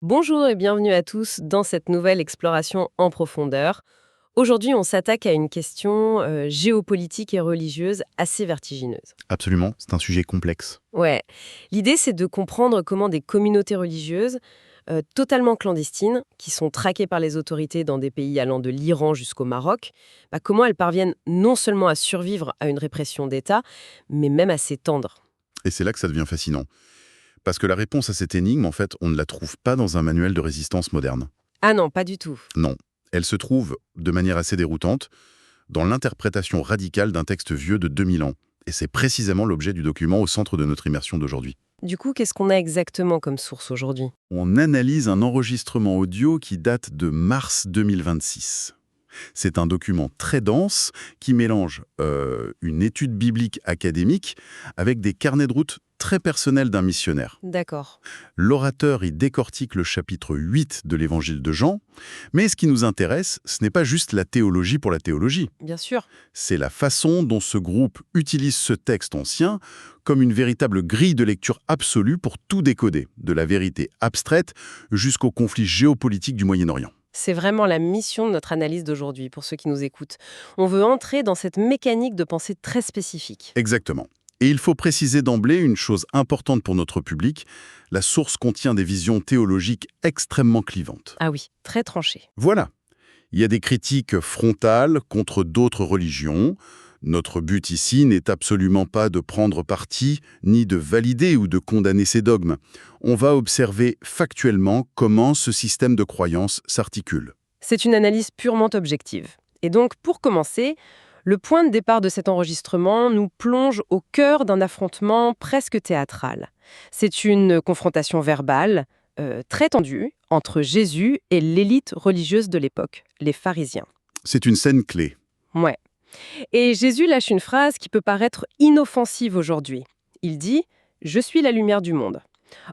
Bonjour et bienvenue à tous dans cette nouvelle exploration en profondeur. Aujourd'hui, on s'attaque à une question géopolitique et religieuse assez vertigineuse. Absolument, c'est un sujet complexe. Ouais, l'idée c'est de comprendre comment des communautés religieuses totalement clandestines, qui sont traquées par les autorités dans des pays allant de l'Iran jusqu'au Maroc, comment elles parviennent non seulement à survivre à une répression d'État, mais même à s'étendre. Et c'est là que ça devient fascinant. Parce que la réponse à cette énigme, en fait, on ne la trouve pas dans un manuel de résistance moderne. Ah non, pas du tout. Non. Elle se trouve, de manière assez déroutante, dans l'interprétation radicale d'un texte vieux de 2000 ans. Et c'est précisément l'objet du document au centre de notre immersion d'aujourd'hui. Du coup, qu'est-ce qu'on a exactement comme source aujourd'hui? On analyse un enregistrement audio qui date de mars 2026. C'est un document très dense qui mélange une étude biblique académique avec des carnets de route très personnels d'un missionnaire. D'accord. L'orateur y décortique le chapitre 8 de l'évangile de Jean, mais ce qui nous intéresse, ce n'est pas juste la théologie pour la théologie, Bien sûr. c'est la façon dont ce groupe utilise ce texte ancien comme une véritable grille de lecture absolue pour tout décoder, de la vérité abstraite jusqu'au conflit géopolitique du Moyen-Orient. C'est vraiment la mission de notre analyse d'aujourd'hui, pour ceux qui nous écoutent. On veut entrer dans cette mécanique de pensée très spécifique. Exactement. Et il faut préciser d'emblée une chose importante pour notre public, la source contient des visions théologiques extrêmement clivantes. Ah oui, très tranché. Voilà. Il y a des critiques frontales contre d'autres religions. Notre but ici n'est absolument pas de prendre parti, ni de valider ou de condamner ces dogmes. On va observer factuellement comment ce système de croyance s'articule. C'est une analyse purement objective. Et donc, pour commencer, le point de départ de cet enregistrement nous plonge au cœur d'un affrontement presque théâtral. C'est une confrontation verbale, très tendue, entre Jésus et l'élite religieuse de l'époque, les pharisiens. C'est une scène clé. Ouais. Et Jésus lâche une phrase qui peut paraître inoffensive aujourd'hui. Il dit « Je suis la lumière du monde ».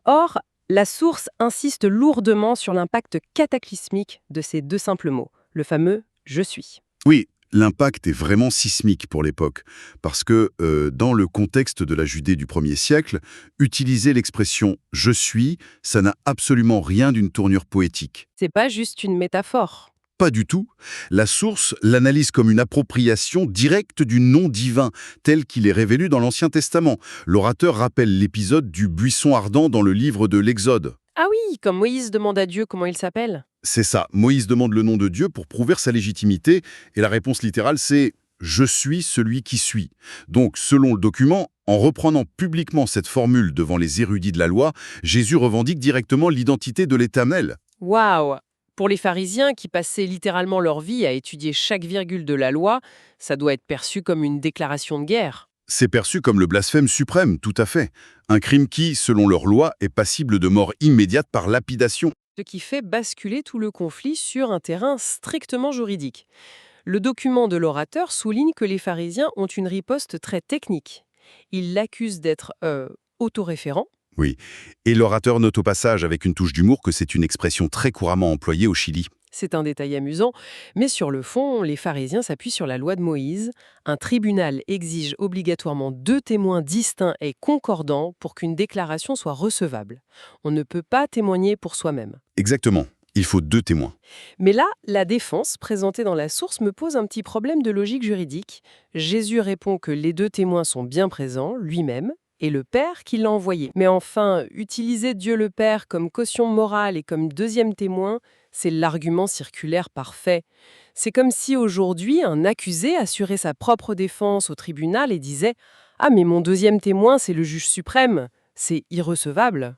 Or, la source insiste lourdement sur l'impact cataclysmique de ces deux simples mots, le fameux « je suis ». Oui, l'impact est vraiment sismique pour l'époque, parce que dans le contexte de la Judée du 1er siècle, utiliser l'expression « je suis », ça n'a absolument rien d'une tournure poétique. C'est pas juste une métaphore. Pas du tout. La source l'analyse comme une appropriation directe du nom divin, tel qu'il est révélé dans l'Ancien Testament. L'orateur rappelle l'épisode du buisson ardent dans le livre de l'Exode. Ah oui, comme Moïse demande à Dieu comment il s'appelle. C'est ça, Moïse demande le nom de Dieu pour prouver sa légitimité, et la réponse littérale c'est « Je suis celui qui suis ». Donc, selon le document, en reprenant publiquement cette formule devant les érudits de la loi, Jésus revendique directement l'identité de l'Éternel. Waouh! Pour les pharisiens qui passaient littéralement leur vie à étudier chaque virgule de la loi, ça doit être perçu comme une déclaration de guerre. C'est perçu comme le blasphème suprême, tout à fait. Un crime qui, selon leur loi, est passible de mort immédiate par lapidation. Ce qui fait basculer tout le conflit sur un terrain strictement juridique. Le document de l'orateur souligne que les pharisiens ont une riposte très technique. Ils l'accusent d'être autoréférent. Oui, et l'orateur note au passage avec une touche d'humour que c'est une expression très couramment employée au Chili. C'est un détail amusant, mais sur le fond, les pharisiens s'appuient sur la loi de Moïse. Un tribunal exige obligatoirement 2 témoins distincts et concordants pour qu'une déclaration soit recevable. On ne peut pas témoigner pour soi-même. Exactement, il faut 2 témoins. Mais là, la défense présentée dans la source me pose un petit problème de logique juridique. Jésus répond que les 2 témoins sont bien présents, lui-même, et le Père qui l'a envoyé. Mais enfin, utiliser Dieu le Père comme caution morale et comme deuxième témoin, c'est l'argument circulaire parfait. C'est comme si aujourd'hui, un accusé assurait sa propre défense au tribunal et disait « Ah mais mon deuxième témoin, c'est le juge suprême. C'est irrecevable. »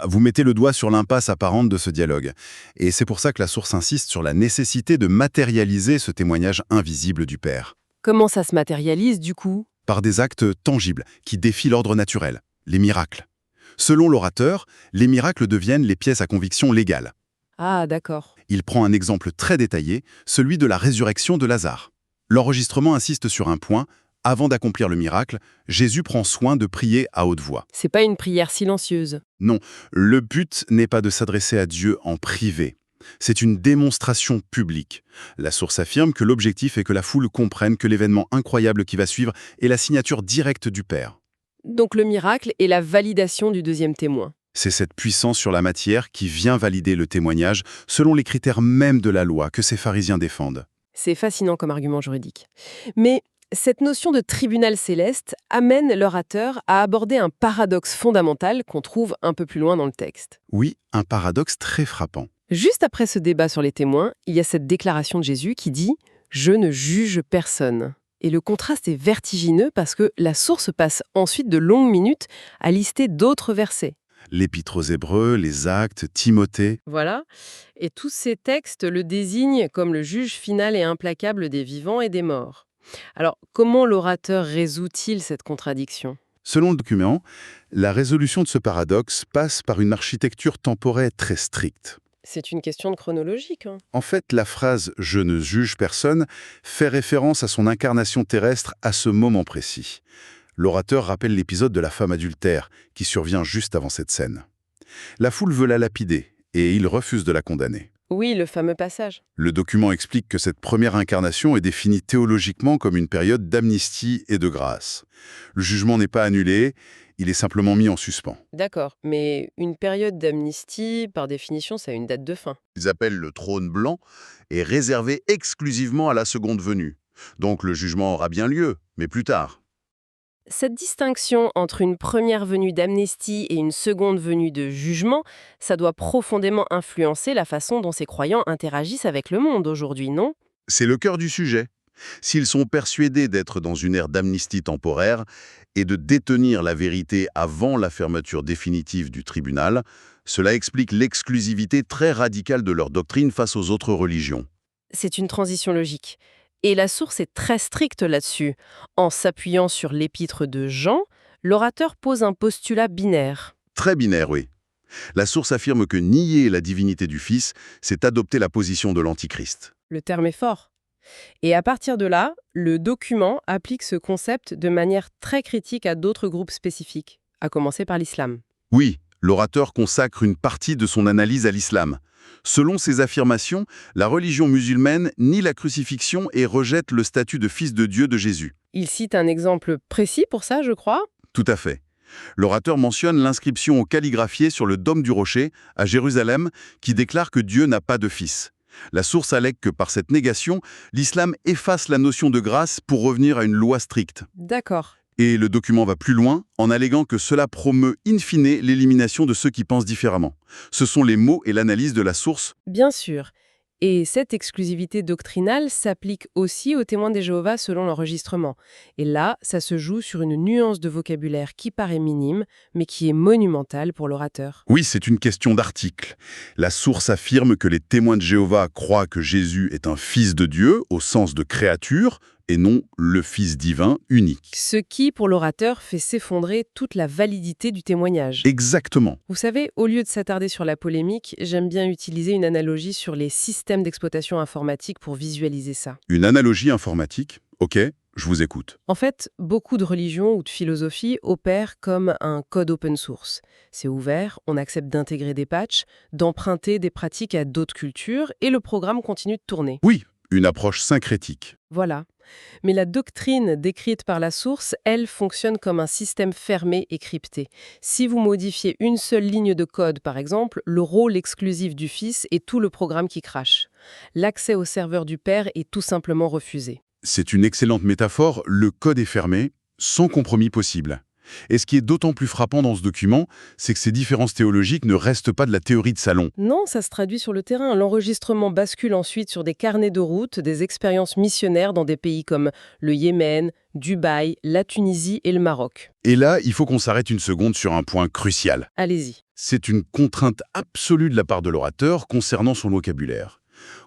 Vous mettez le doigt sur l'impasse apparente de ce dialogue. Et c'est pour ça que la source insiste sur la nécessité de matérialiser ce témoignage invisible du Père. Comment ça se matérialise du coup ? Par des actes tangibles qui défient l'ordre naturel, les miracles. Selon l'orateur, les miracles deviennent les pièces à conviction légales. Ah d'accord. Il prend un exemple très détaillé, celui de la résurrection de Lazare. L'enregistrement insiste sur un point. Avant d'accomplir le miracle, Jésus prend soin de prier à haute voix. C'est pas une prière silencieuse. Non, le but n'est pas de s'adresser à Dieu en privé. C'est une démonstration publique. La source affirme que l'objectif est que la foule comprenne que l'événement incroyable qui va suivre est la signature directe du Père. Donc le miracle est la validation du deuxième témoin. C'est cette puissance sur la matière qui vient valider le témoignage selon les critères même de la loi que ces pharisiens défendent. C'est fascinant comme argument juridique. Mais cette notion de tribunal céleste amène l'orateur à aborder un paradoxe fondamental qu'on trouve un peu plus loin dans le texte. Oui, un paradoxe très frappant. Juste après ce débat sur les témoins, il y a cette déclaration de Jésus qui dit « Je ne juge personne ». Et le contraste est vertigineux parce que la source passe ensuite de longues minutes à lister d'autres versets. L'Épître aux Hébreux, les Actes, Timothée. Voilà. Et tous ces textes le désignent comme le juge final et implacable des vivants et des morts. Alors, comment l'orateur résout-il cette contradiction ? Selon le document, la résolution de ce paradoxe passe par une architecture temporelle très stricte. C'est une question de chronologique. En fait, la phrase « je ne juge personne » fait référence à son incarnation terrestre à ce moment précis. L'orateur rappelle l'épisode de la femme adultère, qui survient juste avant cette scène. La foule veut la lapider, et il refuse de la condamner. Oui, le fameux passage. Le document explique que cette première incarnation est définie théologiquement comme une période d'amnistie et de grâce. Le jugement n'est pas annulé, il est simplement mis en suspens. D'accord, mais une période d'amnistie, par définition, ça a une date de fin. Ils appellent le trône blanc, est réservé exclusivement à la seconde venue. Donc le jugement aura bien lieu, mais plus tard. Cette distinction entre une première venue d'amnistie et une seconde venue de jugement, ça doit profondément influencer la façon dont ces croyants interagissent avec le monde aujourd'hui, non ? C'est le cœur du sujet. S'ils sont persuadés d'être dans une ère d'amnistie temporaire et de détenir la vérité avant la fermeture définitive du tribunal, cela explique l'exclusivité très radicale de leur doctrine face aux autres religions. C'est une transition logique. Et la source est très stricte là-dessus. En s'appuyant sur l'épître de Jean, l'orateur pose un postulat binaire. Très binaire, oui. La source affirme que nier la divinité du Fils, c'est adopter la position de l'Antichrist. Le terme est fort. Et à partir de là, le document applique ce concept de manière très critique à d'autres groupes spécifiques, à commencer par l'islam. Oui, l'orateur consacre une partie de son analyse à l'islam. Selon ses affirmations, la religion musulmane nie la crucifixion et rejette le statut de fils de Dieu de Jésus. Il cite un exemple précis pour ça, je crois. Tout à fait. L'orateur mentionne l'inscription au calligraphié sur le dôme du rocher, à Jérusalem, qui déclare que Dieu n'a pas de fils. La source allègue que par cette négation, l'islam efface la notion de grâce pour revenir à une loi stricte. D'accord. Et le document va plus loin en alléguant que cela promeut in fine l'élimination de ceux qui pensent différemment. Ce sont les mots et l'analyse de la source. Bien sûr. Et cette exclusivité doctrinale s'applique aussi aux témoins des Jéhovah selon l'enregistrement. Et là, ça se joue sur une nuance de vocabulaire qui paraît minime, mais qui est monumentale pour l'orateur. Oui, c'est une question d'article. La source affirme que les témoins de Jéhovah croient que Jésus est un fils de Dieu au sens de créature, et non le Fils divin unique. Ce qui, pour l'orateur, fait s'effondrer toute la validité du témoignage. Exactement. Vous savez, au lieu de s'attarder sur la polémique, j'aime bien utiliser une analogie sur les systèmes d'exploitation informatique pour visualiser ça. Une analogie informatique? Ok, je vous écoute. En fait, beaucoup de religions ou de philosophies opèrent comme un code open source. C'est ouvert, on accepte d'intégrer des patchs, d'emprunter des pratiques à d'autres cultures, et le programme continue de tourner. Oui, une approche syncrétique. Voilà. Mais la doctrine décrite par la source, elle, fonctionne comme un système fermé et crypté. Si vous modifiez une seule ligne de code, par exemple, le rôle exclusif du fils est tout le programme qui crache. L'accès au serveur du père est tout simplement refusé. C'est une excellente métaphore, le code est fermé, sans compromis possible. Et ce qui est d'autant plus frappant dans ce document, c'est que ces différences théologiques ne restent pas de la théorie de salon. Non, ça se traduit sur le terrain. L'enregistrement bascule ensuite sur des carnets de route, des expériences missionnaires dans des pays comme le Yémen, Dubaï, la Tunisie et le Maroc. Et là, il faut qu'on s'arrête une seconde sur un point crucial. Allez-y. C'est une contrainte absolue de la part de l'orateur concernant son vocabulaire.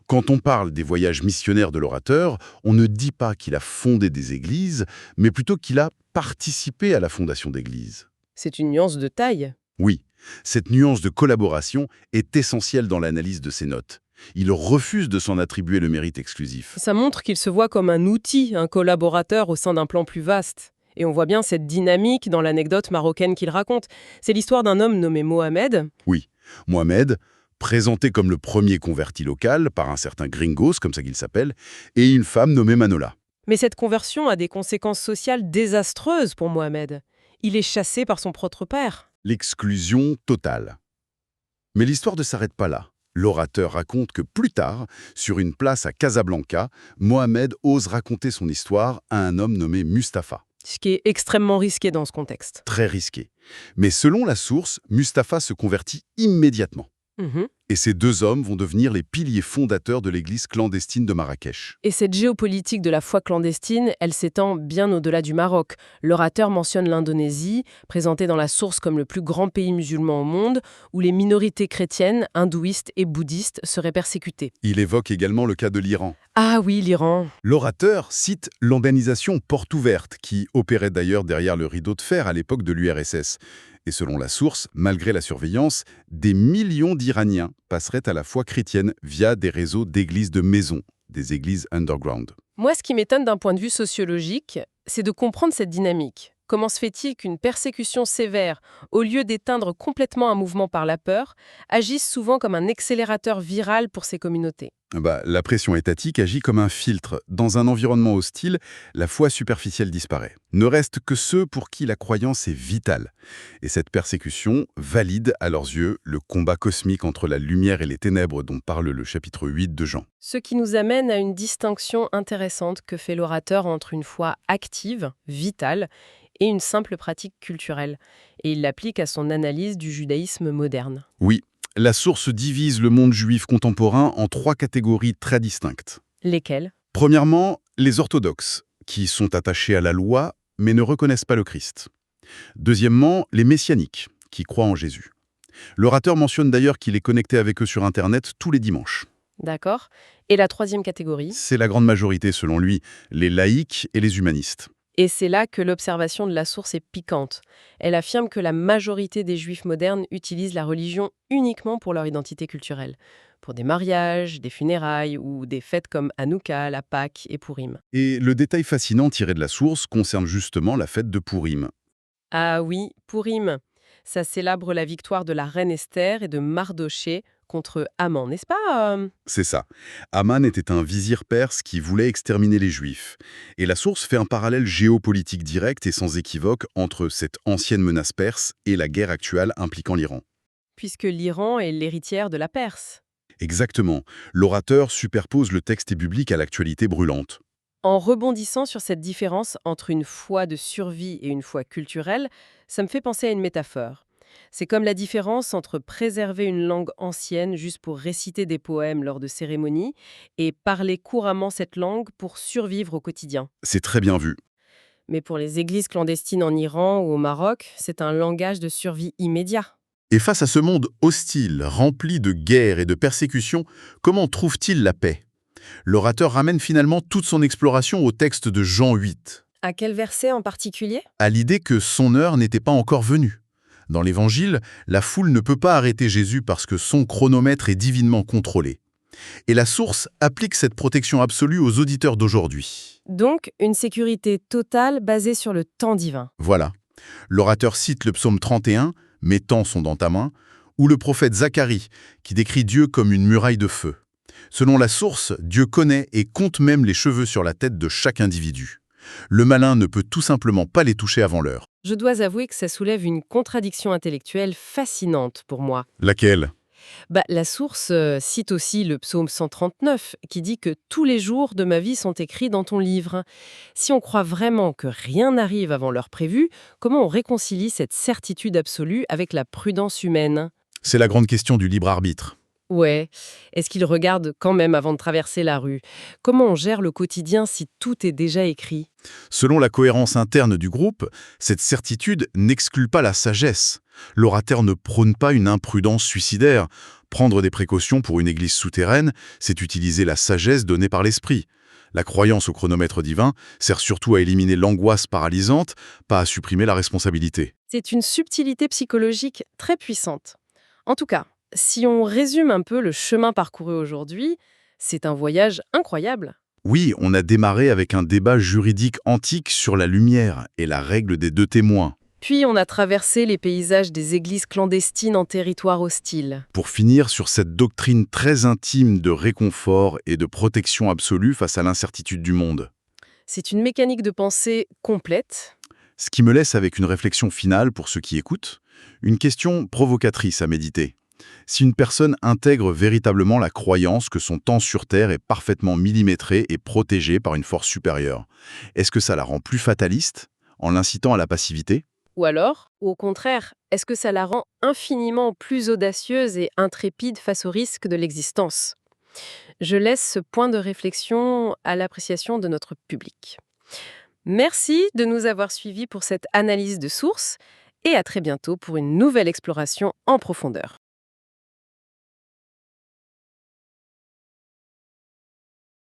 Quand on parle des voyages missionnaires de l'orateur, on ne dit pas qu'il a fondé des églises, mais plutôt qu'il a participé à la fondation d'églises. C'est une nuance de taille. Oui, cette nuance de collaboration est essentielle dans l'analyse de ses notes. Il refuse de s'en attribuer le mérite exclusif. Ça montre qu'il se voit comme un outil, un collaborateur au sein d'un plan plus vaste. Et on voit bien cette dynamique dans l'anecdote marocaine qu'il raconte. C'est l'histoire d'un homme nommé Mohamed. Oui, Mohamed, présenté comme le premier converti local par un certain Gringos, comme ça qu'il s'appelle, et une femme nommée Manola. Mais cette conversion a des conséquences sociales désastreuses pour Mohamed. Il est chassé par son propre père. L'exclusion totale. Mais l'histoire ne s'arrête pas là. L'orateur raconte que plus tard, sur une place à Casablanca, Mohamed ose raconter son histoire à un homme nommé Mustapha. Ce qui est extrêmement risqué dans ce contexte. Très risqué. Mais selon la source, Mustapha se convertit immédiatement. Mhm. Et ces deux hommes vont devenir les piliers fondateurs de l'église clandestine de Marrakech. Et cette géopolitique de la foi clandestine, elle s'étend bien au-delà du Maroc. L'orateur mentionne l'Indonésie, présentée dans la source comme le plus grand pays musulman au monde, où les minorités chrétiennes, hindouistes et bouddhistes seraient persécutées. Il évoque également le cas de l'Iran. Ah oui, l'Iran. L'orateur cite l'organisation Porte Ouverte, qui opérait d'ailleurs derrière le rideau de fer à l'époque de l'URSS. Et selon la source, malgré la surveillance, des millions d'Iraniens passeraient à la foi chrétienne via des réseaux d'églises de maisons, des églises underground. Moi, ce qui m'étonne d'un point de vue sociologique, c'est de comprendre cette dynamique. Comment se fait-il qu'une persécution sévère, au lieu d'éteindre complètement un mouvement par la peur, agisse souvent comme un accélérateur viral pour ces communautés? La pression étatique agit comme un filtre. Dans un environnement hostile, la foi superficielle disparaît. Ne restent que ceux pour qui la croyance est vitale. Et cette persécution valide, à leurs yeux, le combat cosmique entre la lumière et les ténèbres dont parle le chapitre 8 de Jean. Ce qui nous amène à une distinction intéressante que fait l'orateur entre une foi active, vitale, et une simple pratique culturelle. Et il l'applique à son analyse du judaïsme moderne. Oui, la source divise le monde juif contemporain en 3 catégories très distinctes. Lesquels? Premièrement, les orthodoxes, qui sont attachés à la loi, mais ne reconnaissent pas le Christ. Deuxièmement, les messianiques, qui croient en Jésus. L'orateur mentionne d'ailleurs qu'il est connecté avec eux sur Internet tous les dimanches. D'accord. Et la troisième catégorie? C'est la grande majorité, selon lui, les laïcs et les humanistes. Et c'est là que l'observation de la source est piquante. Elle affirme que la majorité des juifs modernes utilisent la religion uniquement pour leur identité culturelle, pour des mariages, des funérailles ou des fêtes comme Hanouka, la Pâques et Pourim. Et le détail fascinant tiré de la source concerne justement la fête de Pourim. Ah oui, Pourim. Ça célèbre la victoire de la reine Esther et de Mardoché contre Haman, n'est-ce pas C'est ça. Aman était un vizir perse qui voulait exterminer les Juifs. Et la source fait un parallèle géopolitique direct et sans équivoque entre cette ancienne menace perse et la guerre actuelle impliquant l'Iran. Puisque l'Iran est l'héritière de la Perse. Exactement. L'orateur superpose le texte biblique à l'actualité brûlante. En rebondissant sur cette différence entre une foi de survie et une foi culturelle, ça me fait penser à une métaphore. C'est comme la différence entre préserver une langue ancienne juste pour réciter des poèmes lors de cérémonies et parler couramment cette langue pour survivre au quotidien. C'est très bien vu. Mais pour les églises clandestines en Iran ou au Maroc, c'est un langage de survie immédiat. Et face à ce monde hostile, rempli de guerres et de persécutions, comment trouve-t-il la paix? L'orateur ramène finalement toute son exploration au texte de Jean 8, À quel verset en particulier? à l'idée que son heure n'était pas encore venue. Dans l'Évangile, la foule ne peut pas arrêter Jésus parce que son chronomètre est divinement contrôlé. Et la source applique cette protection absolue aux auditeurs d'aujourd'hui. Donc, une sécurité totale basée sur le temps divin. Voilà. L'orateur cite le psaume 31, « Mes temps sont dans ta main », ou le prophète Zacharie, qui décrit Dieu comme une muraille de feu. Selon la source, Dieu connaît et compte même les cheveux sur la tête de chaque individu. Le malin ne peut tout simplement pas les toucher avant l'heure. Je dois avouer que ça soulève une contradiction intellectuelle fascinante pour moi. Laquelle? La source cite aussi le psaume 139 qui dit que tous les jours de ma vie sont écrits dans ton livre. Si on croit vraiment que rien n'arrive avant l'heure prévue, comment on réconcilie cette certitude absolue avec la prudence humaine? C'est la grande question du libre arbitre. Ouais, est-ce qu'il regarde quand même avant de traverser la rue? Comment on gère le quotidien si tout est déjà écrit? Selon la cohérence interne du groupe, cette certitude n'exclut pas la sagesse. L'orateur ne prône pas une imprudence suicidaire. Prendre des précautions pour une église souterraine, c'est utiliser la sagesse donnée par l'esprit. La croyance au chronomètre divin sert surtout à éliminer l'angoisse paralysante, pas à supprimer la responsabilité. C'est une subtilité psychologique très puissante. En tout cas, si on résume un peu le chemin parcouru aujourd'hui, c'est un voyage incroyable. Oui, on a démarré avec un débat juridique antique sur la lumière et la règle des 2 témoins. Puis on a traversé les paysages des églises clandestines en territoire hostile. Pour finir sur cette doctrine très intime de réconfort et de protection absolue face à l'incertitude du monde. C'est une mécanique de pensée complète. Ce qui me laisse avec une réflexion finale pour ceux qui écoutent, une question provocatrice à méditer. Si une personne intègre véritablement la croyance que son temps sur Terre est parfaitement millimétré et protégé par une force supérieure, est-ce que ça la rend plus fataliste, en l'incitant à la passivité? Ou alors, au contraire, est-ce que ça la rend infiniment plus audacieuse et intrépide face au risque de l'existence? Je laisse ce point de réflexion à l'appréciation de notre public. Merci de nous avoir suivis pour cette analyse de source et à très bientôt pour une nouvelle exploration en profondeur.